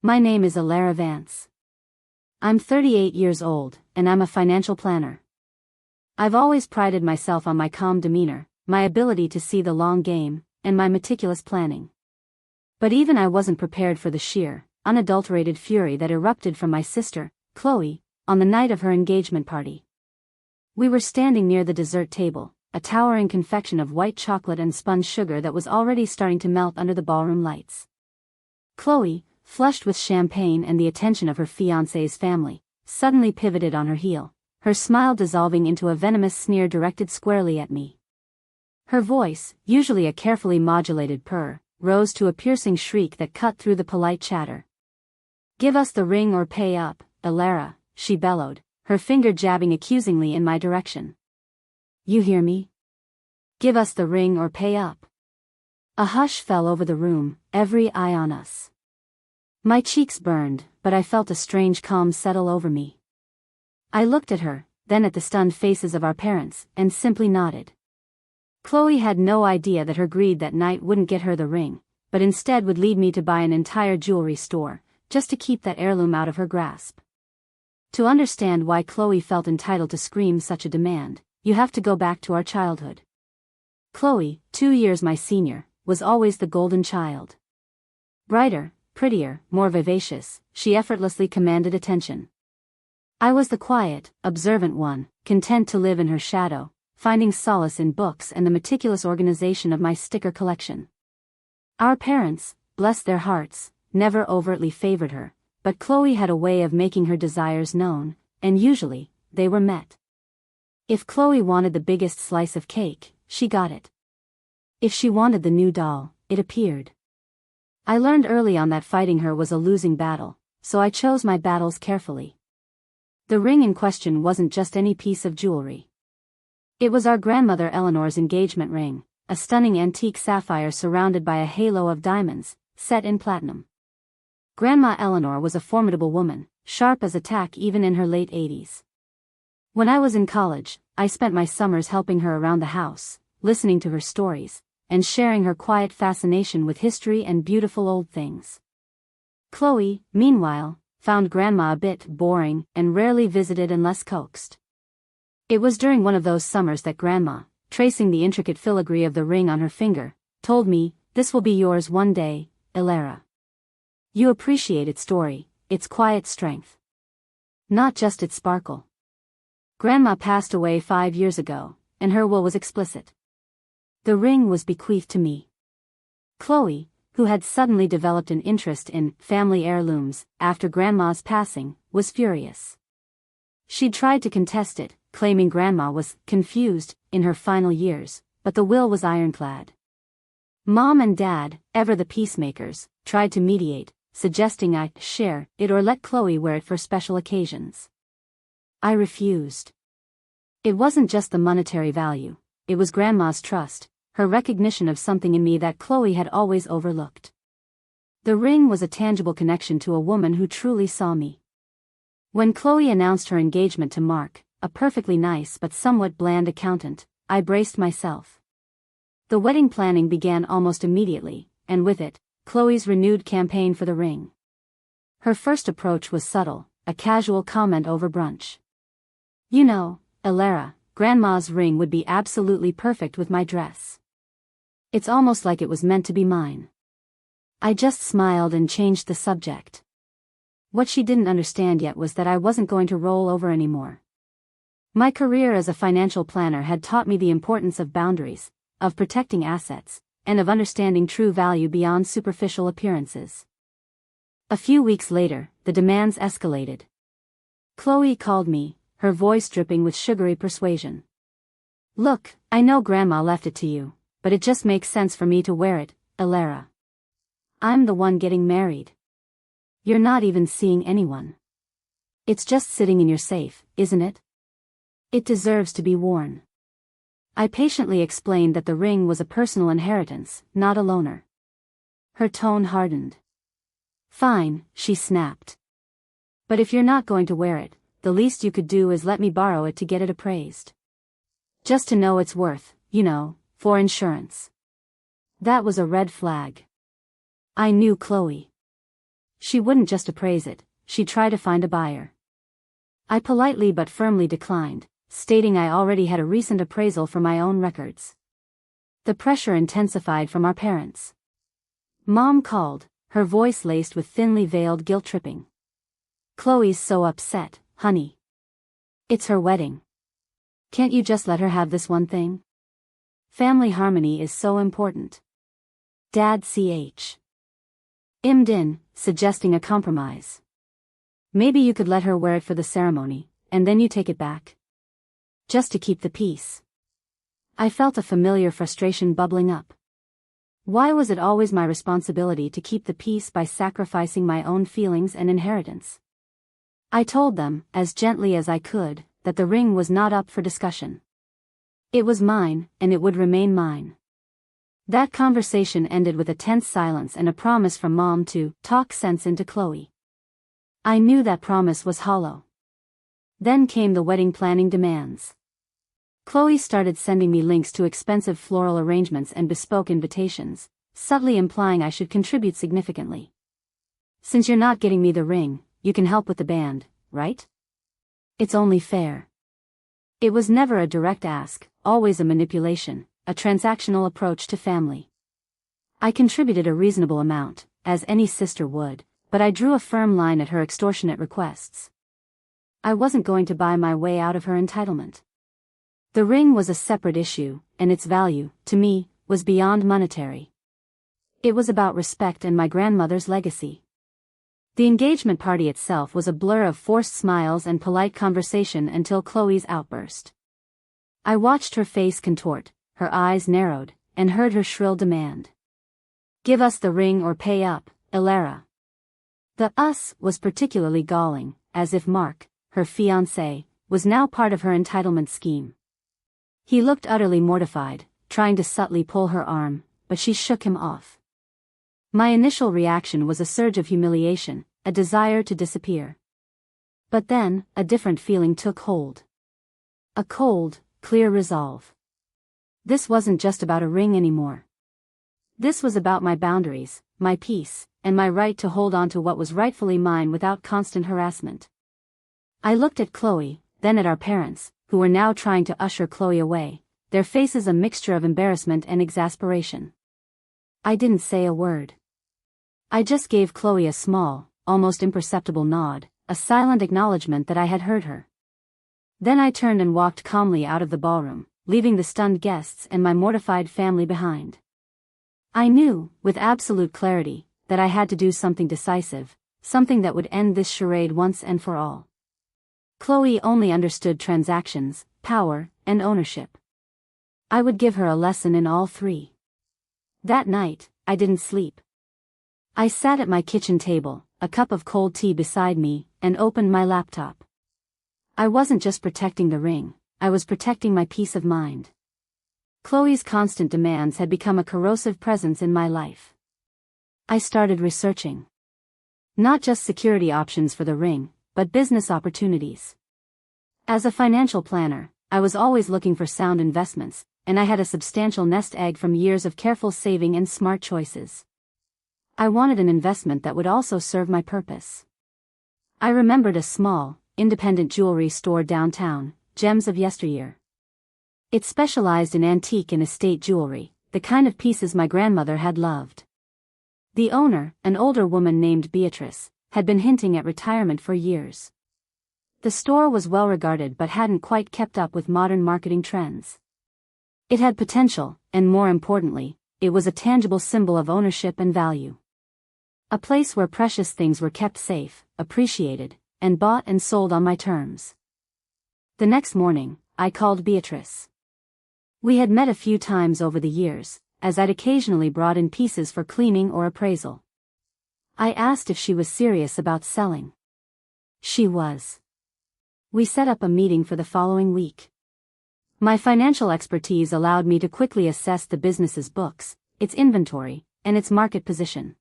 My name is Alara Vance. I'm 38 years old, and I'm a financial planner. I've always prided myself on my calm demeanor, my ability to see the long game, and my meticulous planning. But even I wasn't prepared for the sheer, unadulterated fury that erupted from my sister, Chloe, on the night of her engagement party. We were standing near the dessert table, a towering confection of white chocolate and spun sugar that was already starting to melt under the ballroom lights. Chloe, flushed with champagne and the attention of her fiancé's family, suddenly pivoted on her heel, her smile dissolving into a venomous sneer directed squarely at me. Her voice, usually a carefully modulated purr, rose to a piercing shriek that cut through the polite chatter. "Give us the ring or pay up, Alara," she bellowed, her finger jabbing accusingly in my direction. "You hear me? Give us the ring or pay up." A hush fell over the room, every eye on us. My cheeks burned, but I felt a strange calm settle over me. I looked at her, then at the stunned faces of our parents, and simply nodded. Chloe had no idea that her greed that night wouldn't get her the ring, but instead would lead me to buy an entire jewelry store, just to keep that heirloom out of her grasp. To understand why Chloe felt entitled to scream such a demand, you have to go back to our childhood. Chloe, 2 years my senior, was always the golden child. Brighter, prettier, more vivacious, she effortlessly commanded attention. I was the quiet, observant one, content to live in her shadow, finding solace in books and the meticulous organization of my sticker collection. Our parents, bless their hearts, never overtly favored her, but Chloe had a way of making her desires known, and usually, they were met. If Chloe wanted the biggest slice of cake, she got it. If she wanted the new doll, it appeared. I learned early on that fighting her was a losing battle, so I chose my battles carefully. The ring in question wasn't just any piece of jewelry. It was our grandmother Eleanor's engagement ring, a stunning antique sapphire surrounded by a halo of diamonds, set in platinum. Grandma Eleanor was a formidable woman, sharp as a tack even in her late 80s. When I was in college, I spent my summers helping her around the house, listening to her stories, and sharing her quiet fascination with history and beautiful old things. Chloe, meanwhile, found Grandma a bit boring and rarely visited unless coaxed. It was during one of those summers that Grandma, tracing the intricate filigree of the ring on her finger, told me, "This will be yours one day, Alara. You appreciate its story, its quiet strength. Not just its sparkle." Grandma passed away 5 years ago, and her will was explicit. The ring was bequeathed to me. Chloe, who had suddenly developed an interest in family heirlooms after Grandma's passing, was furious. She tried to contest it, claiming Grandma was confused in her final years, but the will was ironclad. Mom and Dad, ever the peacemakers, tried to mediate, suggesting I share it or let Chloe wear it for special occasions. I refused. It wasn't just the monetary value, it was Grandma's trust, her recognition of something in me that Chloe had always overlooked. The ring was a tangible connection to a woman who truly saw me. When Chloe announced her engagement to Mark, a perfectly nice but somewhat bland accountant, I braced myself. The wedding planning began almost immediately, and with it, Chloe's renewed campaign for the ring. Her first approach was subtle, a casual comment over brunch. "You know, Alara, Grandma's ring would be absolutely perfect with my dress. It's almost like it was meant to be mine." I just smiled and changed the subject. What she didn't understand yet was that I wasn't going to roll over anymore. My career as a financial planner had taught me the importance of boundaries, of protecting assets, and of understanding true value beyond superficial appearances. A few weeks later, the demands escalated. Chloe called me, her voice dripping with sugary persuasion. "Look, I know Grandma left it to you, but it just makes sense for me to wear it, Alara. I'm the one getting married. You're not even seeing anyone. It's just sitting in your safe, isn't it? It deserves to be worn." I patiently explained that the ring was a personal inheritance, not a loaner. Her tone hardened. "Fine," she snapped. "But if you're not going to wear it, the least you could do is let me borrow it to get it appraised. Just to know its worth, you know, for insurance." That was a red flag. I knew Chloe. She wouldn't just appraise it, she'd try to find a buyer. I politely but firmly declined, stating I already had a recent appraisal for my own records. The pressure intensified from our parents. Mom called, her voice laced with thinly veiled guilt-tripping. "Chloe's so upset, honey. It's her wedding. Can't you just let her have this one thing? Family harmony is so important." Dad immed in, suggesting a compromise. "Maybe you could let her wear it for the ceremony, and then you take it back. Just to keep the peace." I felt a familiar frustration bubbling up. Why was it always my responsibility to keep the peace by sacrificing my own feelings and inheritance? I told them, as gently as I could, that the ring was not up for discussion. It was mine, and it would remain mine. That conversation ended with a tense silence and a promise from Mom to talk sense into Chloe. I knew that promise was hollow. Then came the wedding planning demands. Chloe started sending me links to expensive floral arrangements and bespoke invitations, subtly implying I should contribute significantly. "Since you're not getting me the ring, you can help with the band, right? It's only fair." It was never a direct ask, always a manipulation, a transactional approach to family. I contributed a reasonable amount, as any sister would, but I drew a firm line at her extortionate requests. I wasn't going to buy my way out of her entitlement. The ring was a separate issue, and its value, to me, was beyond monetary. It was about respect and my grandmother's legacy. The engagement party itself was a blur of forced smiles and polite conversation until Chloe's outburst. I watched her face contort, her eyes narrowed, and heard her shrill demand. "Give us the ring or pay up, Ilara." The "us" was particularly galling, as if Mark, her fiancé, was now part of her entitlement scheme. He looked utterly mortified, trying to subtly pull her arm, but she shook him off. My initial reaction was a surge of humiliation, a desire to disappear. But then, a different feeling took hold. A cold, clear resolve. This wasn't just about a ring anymore. This was about my boundaries, my peace, and my right to hold on to what was rightfully mine without constant harassment. I looked at Chloe, then at our parents, who were now trying to usher Chloe away, their faces a mixture of embarrassment and exasperation. I didn't say a word. I just gave Chloe a small, almost imperceptible nod, a silent acknowledgement that I had heard her. Then I turned and walked calmly out of the ballroom, leaving the stunned guests and my mortified family behind. I knew, with absolute clarity, that I had to do something decisive, something that would end this charade once and for all. Chloe only understood transactions, power, and ownership. I would give her a lesson in all three. That night, I didn't sleep. I sat at my kitchen table, a cup of cold tea beside me, and opened my laptop. I wasn't just protecting the ring, I was protecting my peace of mind. Chloe's constant demands had become a corrosive presence in my life. I started researching. Not just security options for the ring, but business opportunities. As a financial planner, I was always looking for sound investments, and I had a substantial nest egg from years of careful saving and smart choices. I wanted an investment that would also serve my purpose. I remembered a small, independent jewelry store downtown, Gems of Yesteryear. It specialized in antique and estate jewelry, the kind of pieces my grandmother had loved. The owner, an older woman named Beatrice, had been hinting at retirement for years. The store was well regarded but hadn't quite kept up with modern marketing trends. It had potential, and more importantly, it was a tangible symbol of ownership and value. A place where precious things were kept safe, appreciated, and bought and sold on my terms. The next morning, I called Beatrice. We had met a few times over the years, as I'd occasionally brought in pieces for cleaning or appraisal. I asked if she was serious about selling. She was. We set up a meeting for the following week. My financial expertise allowed me to quickly assess the business's books, its inventory, and its market position.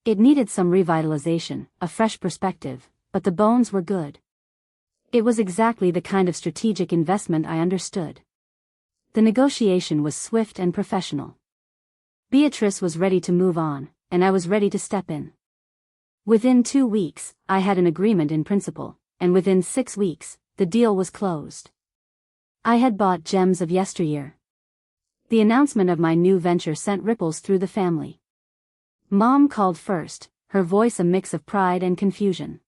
It needed some revitalization, a fresh perspective, but the bones were good. It was exactly the kind of strategic investment I understood. The negotiation was swift and professional. Beatrice was ready to move on, and I was ready to step in. Within 2 weeks, I had an agreement in principle, and within 6 weeks, the deal was closed. I had bought gems of yesteryear. The announcement of my new venture sent ripples through the family. Mom called first, her voice a mix of pride and confusion.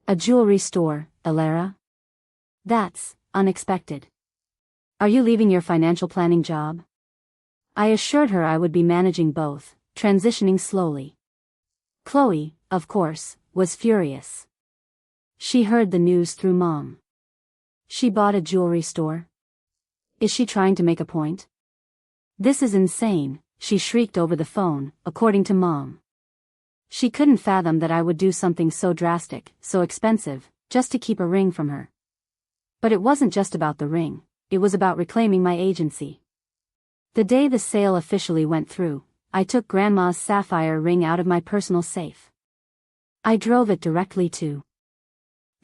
"A jewelry store, Alara? That's unexpected. Are you leaving your financial planning job?" I assured her I would be managing both, transitioning slowly. Chloe, of course, was furious. She heard the news through Mom. She bought a jewelry store? Is she trying to make a point? "This is insane," she shrieked over the phone, according to Mom. She couldn't fathom that I would do something so drastic, so expensive, just to keep a ring from her. But it wasn't just about the ring, it was about reclaiming my agency. The day the sale officially went through, I took Grandma's sapphire ring out of my personal safe. I drove it directly to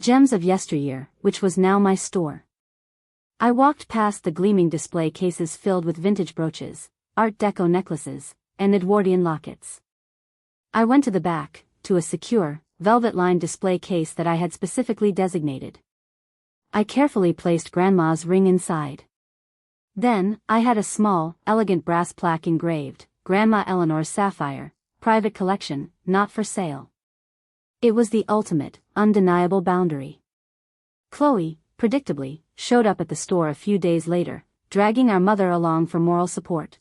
Gems of Yesteryear, which was now my store. I walked past the gleaming display cases filled with vintage brooches, Art Deco necklaces, and Edwardian lockets. I went to the back, to a secure, velvet-lined display case that I had specifically designated. I carefully placed Grandma's ring inside. Then, I had a small, elegant brass plaque engraved, "Grandma Eleanor's Sapphire, Private Collection, Not for Sale." It was the ultimate, undeniable boundary. Chloe, predictably, showed up at the store a few days later, dragging our mother along for moral support.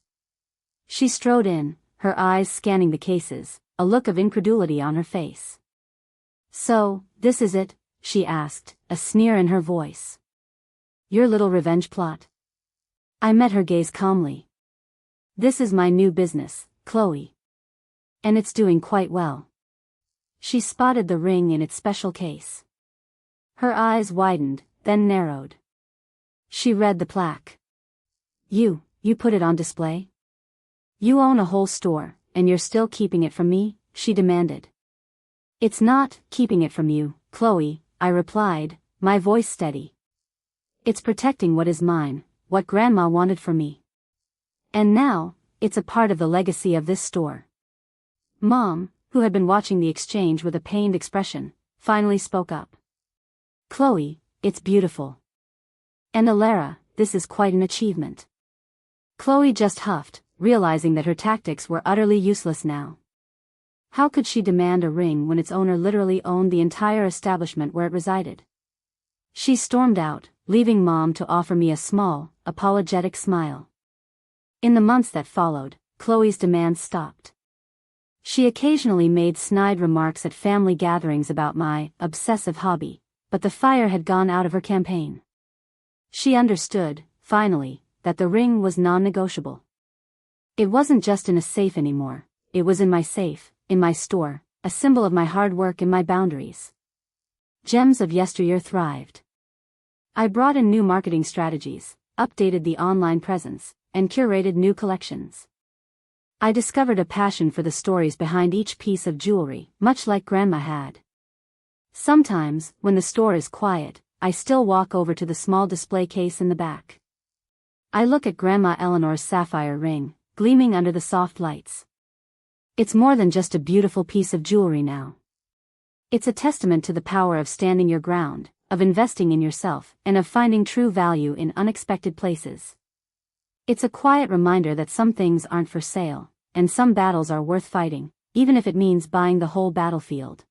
She strode in, her eyes scanning the cases, a look of incredulity on her face. "So, this is it?" she asked, a sneer in her voice. "Your little revenge plot?" I met her gaze calmly. "This is my new business, Chloe. And it's doing quite well." She spotted the ring in its special case. Her eyes widened, then narrowed. She read the plaque. You put it on display? You own a whole store, and you're still keeping it from me?" she demanded. "It's not keeping it from you, Chloe," I replied, my voice steady. "It's protecting what is mine, what Grandma wanted for me. And now, it's a part of the legacy of this store." Mom, who had been watching the exchange with a pained expression, finally spoke up. "Chloe, it's beautiful. And Alara, this is quite an achievement." Chloe just huffed, realizing that her tactics were utterly useless now. How could she demand a ring when its owner literally owned the entire establishment where it resided? She stormed out, leaving Mom to offer me a small, apologetic smile. In the months that followed, Chloe's demands stopped. She occasionally made snide remarks at family gatherings about my obsessive hobby, but the fire had gone out of her campaign. She understood, finally, that the ring was non-negotiable. It wasn't just in a safe anymore, it was in my safe, in my store, a symbol of my hard work and my boundaries. Gems of Yesteryear thrived. I brought in new marketing strategies, updated the online presence, and curated new collections. I discovered a passion for the stories behind each piece of jewelry, much like Grandma had. Sometimes, when the store is quiet, I still walk over to the small display case in the back. I look at Grandma Eleanor's sapphire ring, gleaming under the soft lights. It's more than just a beautiful piece of jewelry now. It's a testament to the power of standing your ground, of investing in yourself, and of finding true value in unexpected places. It's a quiet reminder that some things aren't for sale, and some battles are worth fighting, even if it means buying the whole battlefield.